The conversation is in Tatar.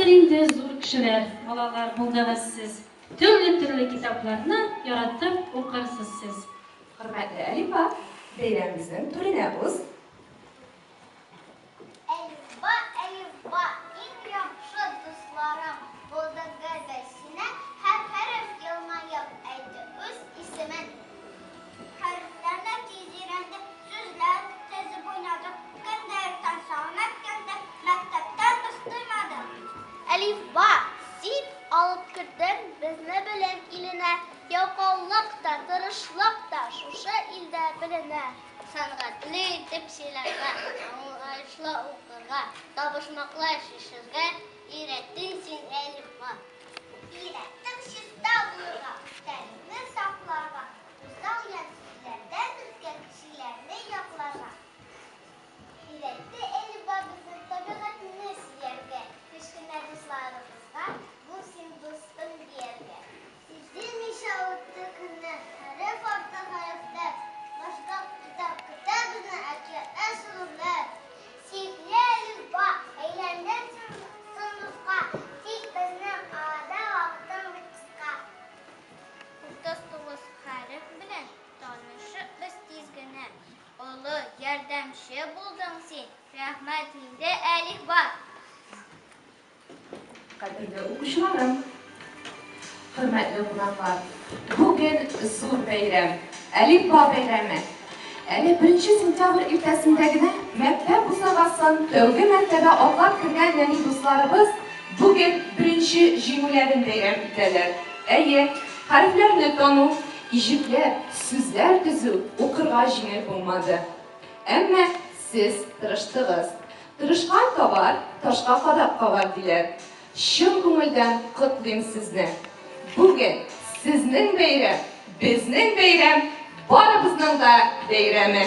Хәзер инде зур кешеләр, балалар булдыгыз сез. Төрле китапларны яратып укырсыз сез. Хөрмәтле Әлифа, бәйрәмебезнең түренә уз. Әлифба, иң яхшы дусларым, булдыгыз сине, һәр хәреф елмаеп әйтте үз исемен. Хәрефләрне тиз өйрәндем, сүзләр тезеп уйнадым, көндәрдән сагынып килдем, мәктәптән без туймадым. Әлифба, син алып кертең безне белем иленә, ялкаулык та, тырышлык та шушы илдә беленә. Сәнгатьле итеп сөйләргә, аңлаешлы укырга, табышмаклы шишергә өйрәттең син Әлифба. Өйрәттең чиста булырга, телне сакларга, усал сүзләрдән үткән кешеләрне якларга. Өйрәтте Әлифба безне табигатьне сөяргә, кечкенә дусларыбызга бу син дустың дияргә. Сизелмичә үтте көнне, хәреф арты хәрефләр, башка китап көтә безне әкиятләр сүзләр. Сихле Әлифба, әйләндең сындыкка, тик безнең арада вакытың бик кыска. 39 хәреф белән танышып без тиз генә. Олы ярдәмче булдың син, рәхмәт инде Әлифба. Кадерле укучыларым, хөрмәтле кунаклар, бүген зур бәйрәм, Әлифба бәйрәме. Әле 1 сентябрь иртәсендә генә мәктәп бусагасын тәүге мәртәбә атлап кергән нәни дусларыбыз бүген 1 җиңүләрен бәйрәм итәләр. Әйе, хәрефләрне тану, иҗекләр, сүзләр төзү укырга җиңел булмады. Әмма сез тырыштыгыз. Тырышкан табар, ташка кадак кагар диләр. Чын күңелдән котлыйм сезне. Бүген сезнең бәйрәм, безнең бәйрәм, барыбызның да бәйрәме.